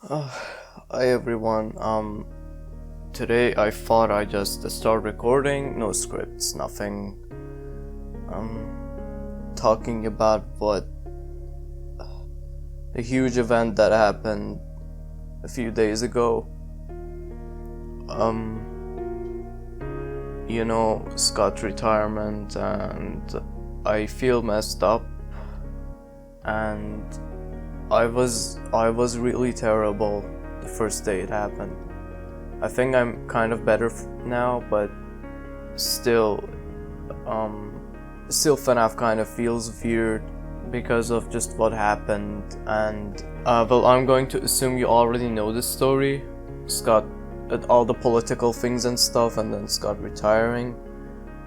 Uh, Hi everyone. Today I thought I just start recording, no scripts, nothing. Talking about what a huge event that happened a few days ago. Scott's retirement, and I feel messed up, and I was really terrible the first day it happened. I think I'm kind of better now, but still, fnaf kind of feels weird because of just what happened. And I'm going to assume you already know this story. Scott, all the political things and stuff, and then Scott retiring.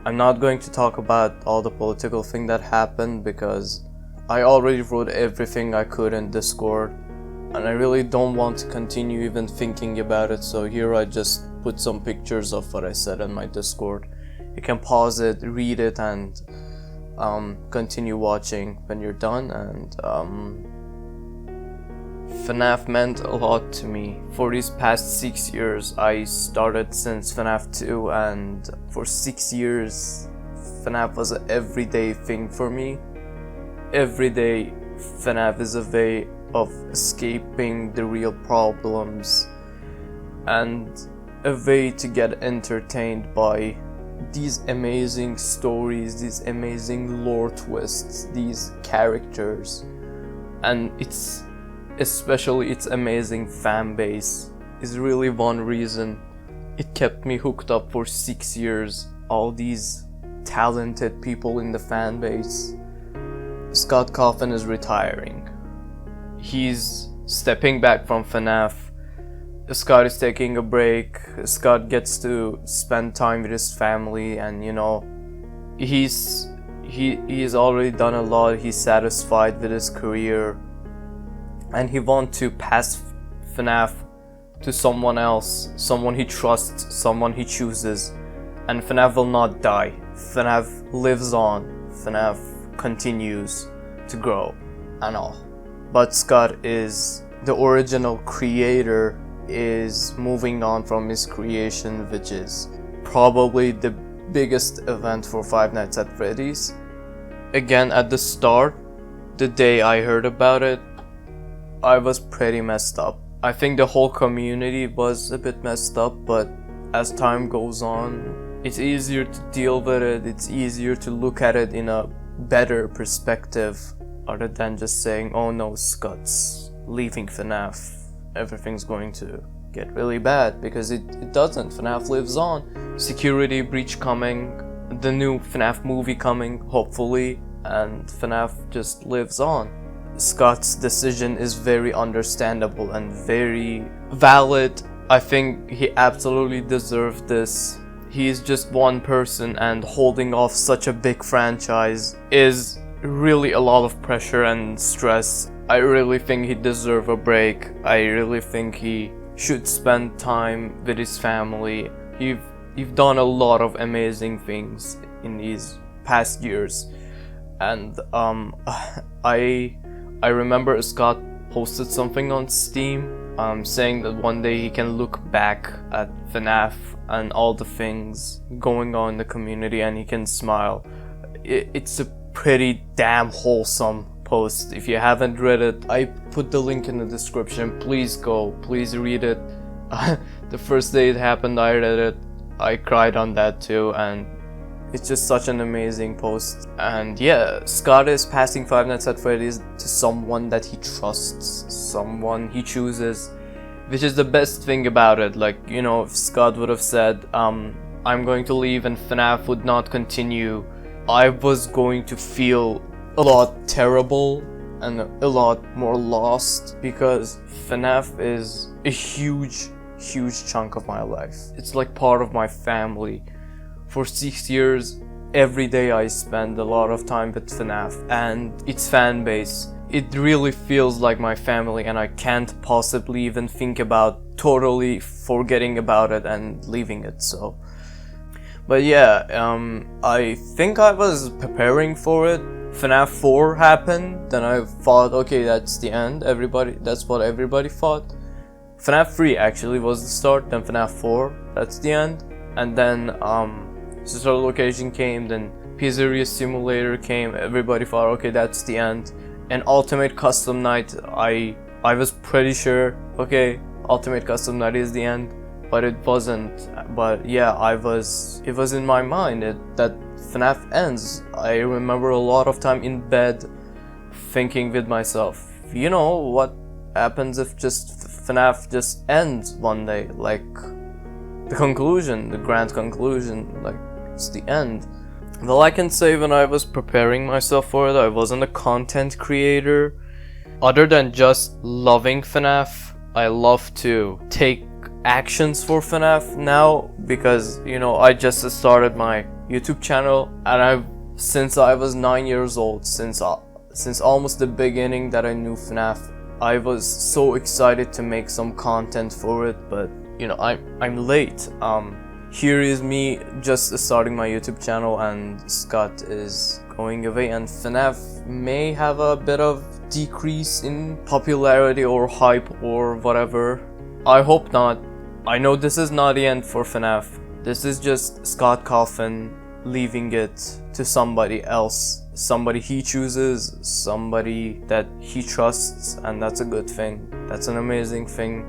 I'm not going to talk about all the political thing that happened because I already wrote everything I could in Discord, and I really don't want to continue even thinking about it, so here I just put some pictures of what I said in my Discord. You can pause it, read it, and continue watching when you're done. And fnaf meant a lot to me. For these past 6 years, I started since fnaf 2, and for 6 years fnaf was an everyday thing for me. Every day, fnaf is a way of escaping the real problems and a way to get entertained by these amazing stories, these amazing lore twists, these characters, and especially its amazing fan base is really one reason it kept me hooked up for 6 years. All these talented people in the fan base. Scott Coffin is retiring. He's stepping back from fnaf. Scott is taking a break. Scott gets to spend time with his family, and he's already done a lot. He's satisfied with his career, and he wants to pass fnaf to someone else, someone he trusts, someone he chooses. And fnaf will not die. fnaf lives on. fnaf continues to grow and all. But Scott, is the original creator, is moving on from his creation, which is probably the biggest event for Five Nights at Freddy's. Again, at the start, the day I heard about it, I was pretty messed up. I think the whole community was a bit messed up, but as time goes on, it's easier to deal with it. It's easier to look at it in a better perspective, other than just saying, oh no, Scott's leaving fnaf, everything's going to get really bad, because it doesn't. fnaf lives on. Security breach coming, the new fnaf movie coming, hopefully, and fnaf just lives on. Scott's decision is very understandable and very valid. I think he absolutely deserved this. He's just one person, and holding off such a big franchise is really a lot of pressure and stress. I really think he deserves a break. I really think he should spend time with his family. You've done a lot of amazing things in these past years, and I remember Scott posted something on Steam saying that one day he can look back at fnaf and all the things going on in the community, and he can smile. It's a pretty damn wholesome post. If you haven't read it, I put the link in the description. Please go, please read it. The first day it happened, I read it. I cried on that too, and it's just such an amazing post. And yeah, Scott is passing Five Nights at Freddy's to someone that he trusts, someone he chooses, which is the best thing about it. Like, if Scott would have said, I'm going to leave and fnaf would not continue, I was going to feel a lot terrible and a lot more lost, because fnaf is a huge chunk of my life. It's like part of my family. For 6 years, every day I spend a lot of time with fnaf and its fan base. It really feels like my family, and I can't possibly even think about totally forgetting about it and leaving it. So, but yeah, I think I was preparing for it. fnaf 4 happened, then I thought, okay, that's the end. That's what everybody thought. FNAF 3 actually was the start, then FNAF 4, that's the end. And then Sister Location came, then Pizzeria Simulator came, everybody thought, okay, that's the end. And Ultimate Custom Night, I was pretty sure, okay, Ultimate Custom Night is the end, but it wasn't. But yeah, it was in my mind that FNAF ends. I remember a lot of time in bed thinking with myself, you know, what happens if just FNAF just ends one day, like the conclusion, the grand conclusion, like it's the end. Well, I can say when I was preparing myself for it, I wasn't a content creator. Other than just loving FNAF, I love to take actions for FNAF now, because, you know, I just started my YouTube channel, and since I was 9 years old, since almost the beginning that I knew FNAF, I was so excited to make some content for it, but you know, I'm late. Here is me just starting my YouTube channel, and Scott is going away, and FNAF may have a bit of decrease in popularity or hype or whatever. I hope not. I know this is not the end for FNAF. This is just Scott Coffin leaving it to somebody else, somebody he chooses, somebody that he trusts, and that's a good thing. That's an amazing thing.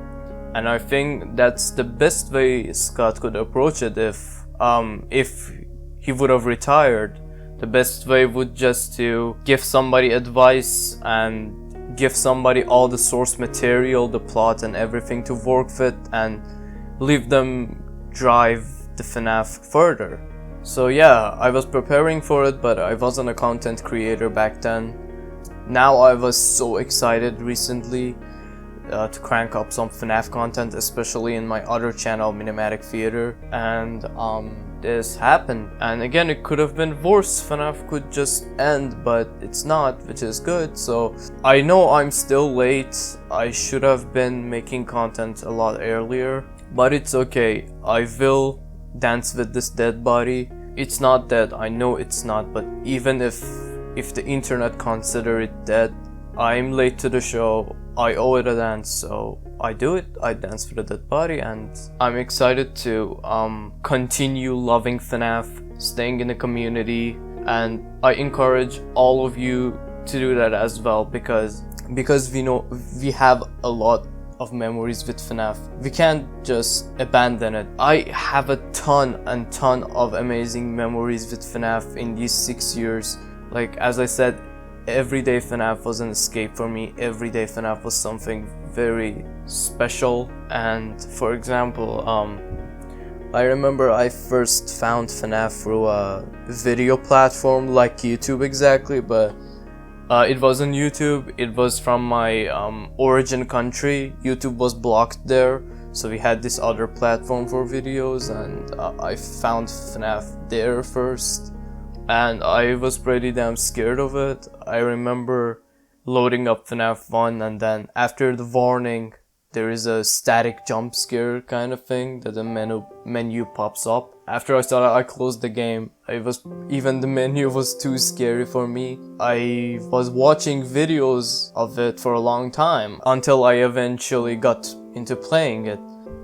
And I think that's the best way Scott could approach it if he would have retired. The best way would just to give somebody advice and give somebody all the source material, the plot and everything to work with, and leave them drive the FNAF further. So yeah, I was preparing for it, but I wasn't a content creator back then. Now I was so excited recently to crank up some FNAF content, especially in my other channel, Minematic Theater, and this happened. And again, it could have been worse. FNAF could just end, but it's not, which is good. So I know I'm still late. I should have been making content a lot earlier, but it's okay. I will dance with this dead body. It's not dead, I know it's not, but even if the internet consider it dead, I'm late to the show. I owe it a dance, so I do it. I dance for the dead body, and I'm excited to continue loving FNAF, staying in the community, and I encourage all of you to do that as well, because we know we have a lot of memories with FNAF. We can't just abandon it. I have a ton of amazing memories with FNAF in these 6 years. Like, as I said, everyday FNAF was an escape for me. Everyday FNAF was something very special. And for example, I remember I first found FNAF through a video platform like YouTube exactly, but it wasn't YouTube. It was from my origin country. YouTube was blocked there, so we had this other platform for videos, and I found FNAF there first, and I was pretty damn scared of it. I remember loading up FNAF 1, and then after the warning there is a static jump scare kind of thing that the menu pops up. After I started, I closed the game. Even the menu was too scary for me. I was watching videos of it for a long time until I eventually got into playing it.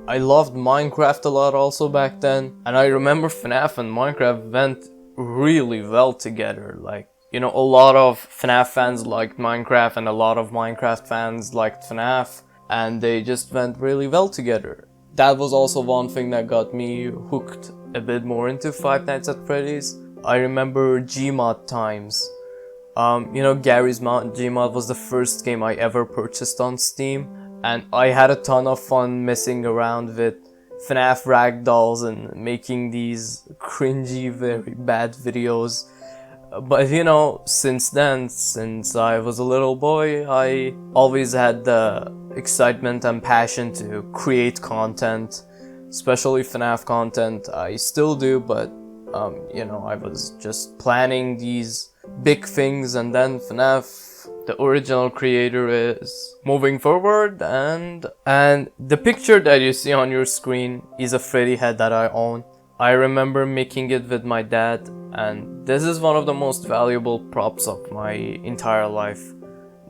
I loved Minecraft a lot also back then, and I remember FNAF and Minecraft went really well together. Like, you know, a lot of FNAF fans liked Minecraft and a lot of Minecraft fans liked FNAF, and they just went really well together. That was also one thing that got me hooked a bit more into Five Nights at Freddy's. I remember Gmod times. You know, Gary's Mod Gmod was the first game I ever purchased on Steam, and I had a ton of fun messing around with FNAF ragdolls and making these cringy, very bad videos. But you know, since then, since I was a little boy, I always had the excitement and passion to create content, especially FNAF content. I still do, but you know, I was just planning these big things, and then FNAF, the original creator, is moving forward, and the picture that you see on your screen is a Freddy head that I own. I remember making it with my dad, and this is one of the most valuable props of my entire life.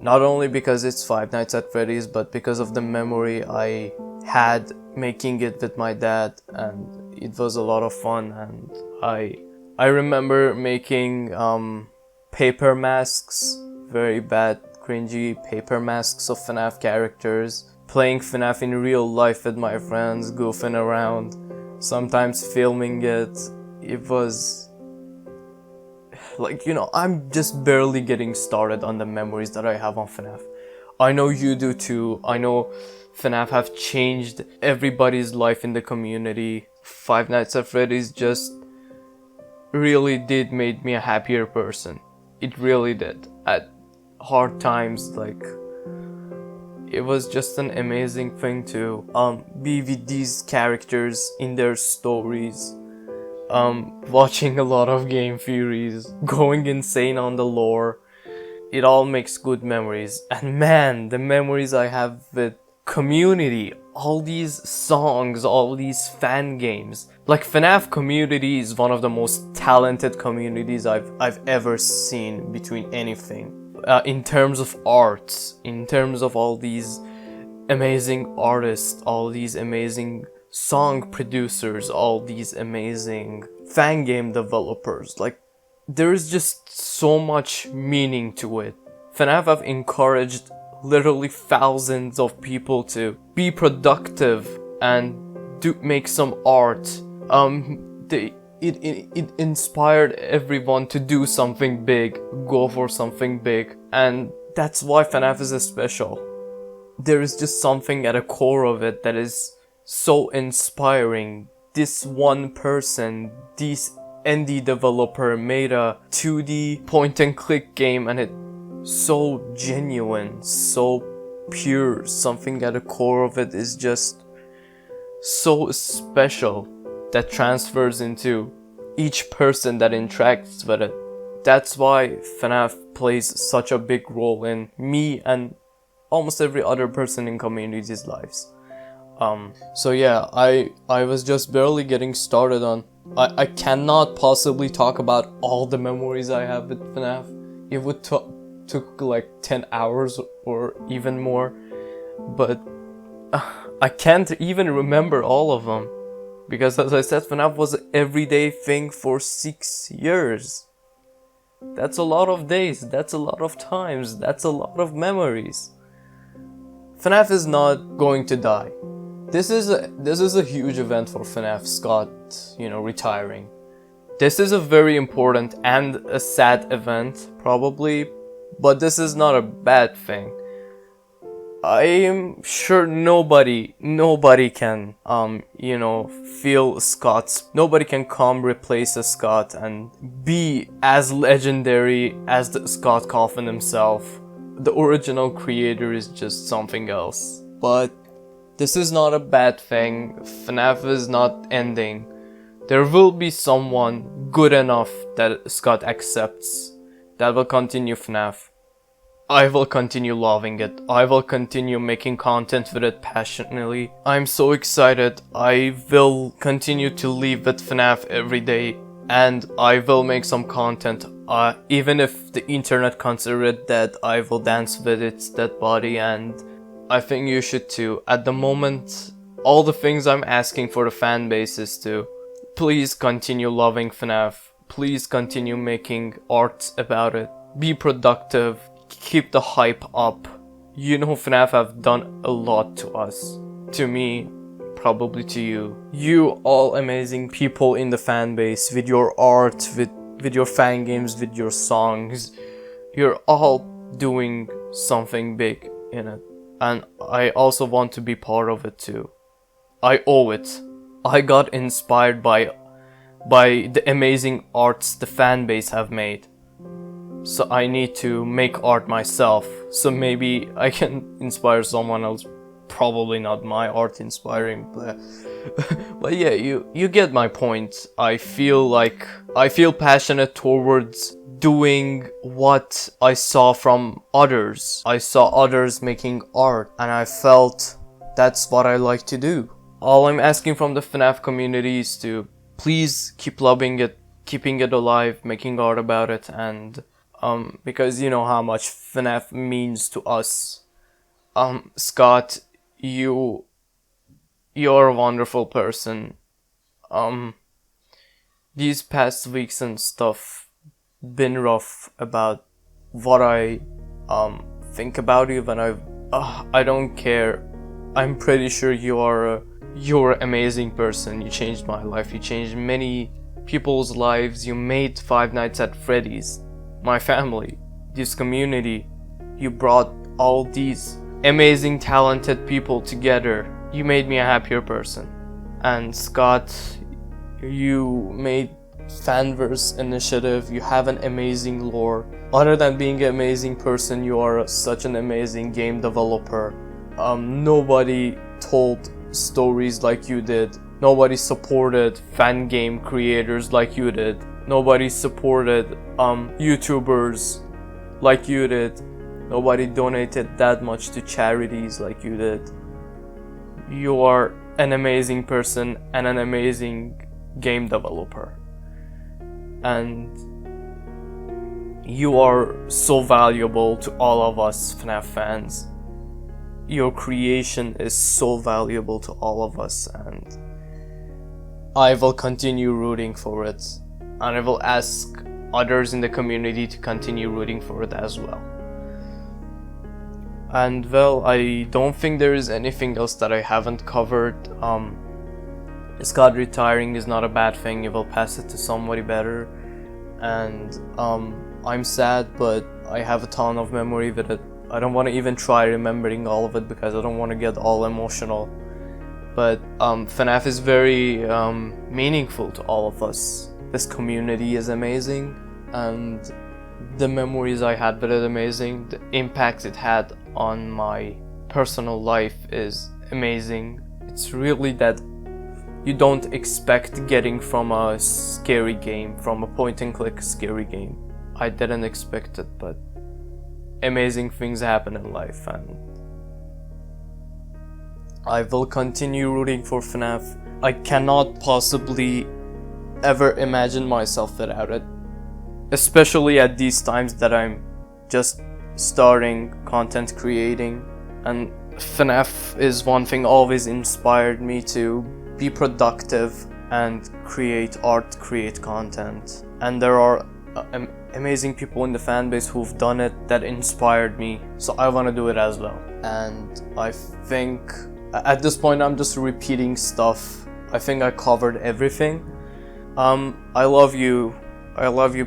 Not only because it's Five Nights at Freddy's, but because of the memory I had making it with my dad, and it was a lot of fun. And I remember making paper masks, very bad, cringy paper masks of FNAF characters, playing FNAF in real life with my friends, goofing around, sometimes filming it. It was like, I'm just barely getting started on the memories that I have on FNAF. I know you do too. I know FNAF have changed everybody's life in the community. Five Nights at Freddy's just really did make me a happier person. It really did. At hard times, like, it was just an amazing thing to be with these characters in their stories, watching a lot of game theories, going insane on the lore. It all makes good memories. And man, the memories I have with community, all these songs, all these fan games. Like, FNAF community is one of the most talented communities I've ever seen between anything. In terms of art, in terms of all these amazing artists, all these amazing song producers, all these amazing fan game developers. Like, there's just so much meaning to it. FNAF have encouraged literally thousands of people to be productive and make some art. It inspired everyone to do something big, go for something big, and that's why FNAF is special. There is just something at the core of it that is so inspiring. This one person, this indie developer made a 2D point and click game, and it so genuine, so pure. Something at the core of it is just so special that transfers into each person that interacts with it. That's why FNAF plays such a big role in me and almost every other person in community's lives. So yeah, I was just barely getting started on. I cannot possibly talk about all the memories I have with FNAF. It would took like 10 hours or even more, but I can't even remember all of them, because as I said, FNAF was an everyday thing for 6 years. That's a lot of days, that's a lot of times, that's a lot of memories. FNAF is not going to die. This is a huge event for FNAF, Scott, retiring. This is a very important and a sad event, probably, but this is not a bad thing. I am sure nobody can, feel Scott's. Nobody can come replace a Scott and be as legendary as the Scott Coffin himself. The original creator is just something else. But this is not a bad thing. FNAF is not ending. There will be someone good enough that Scott accepts that will continue FNAF. I will continue loving it. I will continue making content with it passionately. I'm so excited. I will continue to live with FNAF every day, and I will make some content. Even if the internet considers it dead, I will dance with its dead body, and I think you should too. At the moment, all the things I'm asking for the fan base is to please continue loving FNAF. Please continue making art about it. Be productive. Keep the hype up. FNAF have done a lot to us. To me, probably to you. You all amazing people in the fan base, with your art, with your fan games, with your songs. You're all doing something big in it. And I also want to be part of it too. I owe it. I got inspired by the amazing arts the fan base have made. So I need to make art myself, so maybe I can inspire someone else. Probably not my art inspiring, but yeah, you get my point. I feel passionate towards doing what I saw from others. I saw others making art, and I felt that's what I like to do. All I'm asking from the FNAF community is to please keep loving it, keeping it alive, making art about it, and because you know how much FNAF means to us. Scott, you you're a wonderful person. These past weeks and stuff been rough about what I think about you when I don't care. I'm pretty sure you're an amazing person. You changed my life. You changed many people's lives. You made Five Nights at Freddy's, my family, this community. You brought all these amazing, talented people together. You made me a happier person. And Scott, you made Fanverse Initiative. You have an amazing lore. Other than being an amazing person, you are such an amazing game developer. Nobody told stories like you did. Nobody supported fan game creators like you did. Nobody supported YouTubers like you did. Nobody donated that much to charities like you did. You are an amazing person and an amazing game developer. And you are so valuable to all of us FNAF fans. Your creation is so valuable to all of us, and I will continue rooting for it. And I will ask others in the community to continue rooting for it as well. And well, I don't think there is anything else that I haven't covered. Scott retiring is not a bad thing. You will pass it to somebody better. And I'm sad, but I have a ton of memory with it. I don't want to even try remembering all of it because I don't want to get all emotional. But FNAF is very meaningful to all of us. This community is amazing, and the memories I had with it amazing. The impact it had on my personal life is amazing. It's really that you don't expect getting from a scary game, from a point-and-click scary game. I didn't expect it, but amazing things happen in life, and I will continue rooting for FNAF. I cannot possibly ever imagine myself without it, especially at these times that I'm just starting content creating, and FNAF is one thing always inspired me to be productive and create art, create content. And there are amazing people in the fan base who've done it that inspired me, so I want to do it as well. And I think at this point I'm just repeating stuff. I think I covered everything. I love you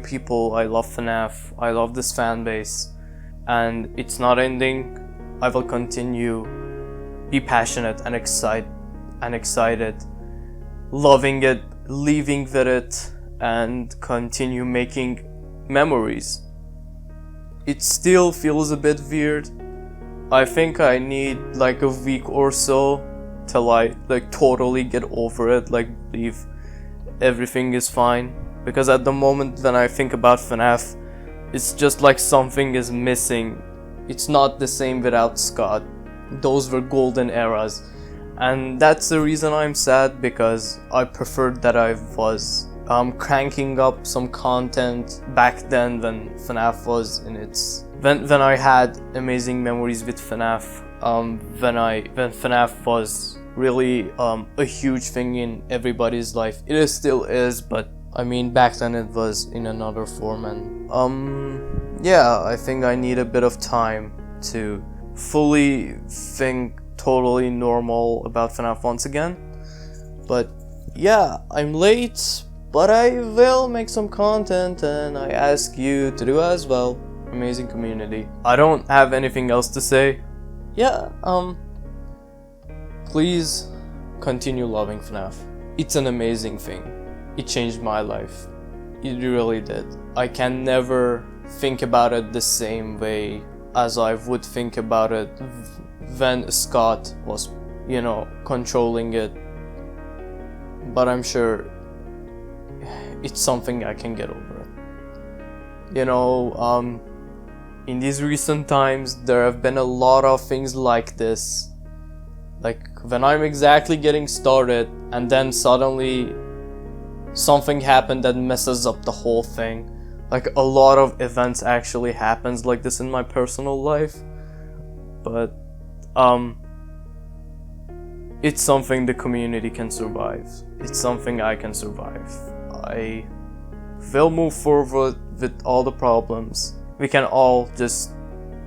people, I love FNAF, I love this fan base, and it's not ending. I will continue, be passionate and excited, loving it, living with it, and continue making memories. It still feels a bit weird. I think I need like a week or so till I like totally get over it, like believe everything is fine. Because at the moment when I think about FNAF, it's just like something is missing. It's not the same without Scott. Those were golden eras. And that's the reason I'm sad, because I preferred that I was cranking up some content back then when FNAF was in its... When I had amazing memories with FNAF. When FNAF was really a huge thing in everybody's life. It still is, but I mean back then it was in another form. And yeah, I think I need a bit of time to fully think totally normal about FNAF once again. But yeah, I'm late, but I will make some content, and I ask you to do as well. Amazing community. I don't have anything else to say. Yeah, please continue loving FNAF. It's an amazing thing. It changed my life. It really did. I can never think about it the same way as I would think about it when Scott was, controlling it. But I'm sure it's something I can get over. In these recent times, there have been a lot of things like this. Like when I'm exactly getting started and then suddenly something happened that messes up the whole thing. Like a lot of events actually happens like this in my personal life. But It's something the community can survive. It's something I can survive. I will move forward with all the problems. We can all just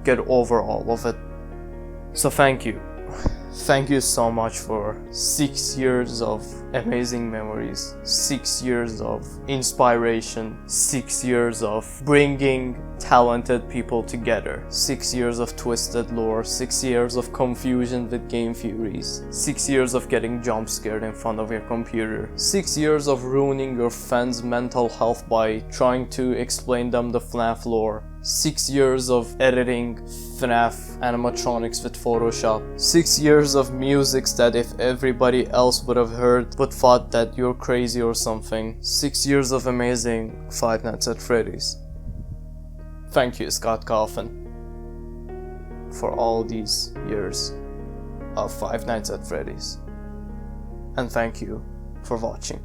get over all of it. So thank you. Thank you so much for 6 years of amazing memories, 6 years of inspiration, 6 years of bringing talented people together, 6 years of twisted lore, 6 years of confusion with game theories, 6 years of getting jump scared in front of your computer, 6 years of ruining your fans' mental health by trying to explain them the FNAF lore, 6 years of editing FNAF animatronics with Photoshop, 6 years of music that if everybody else would have heard would thought that you're crazy or something, 6 years of amazing Five Nights at Freddy's. Thank you, Scott Coffin, for all these years of Five Nights at Freddy's. And thank you for watching.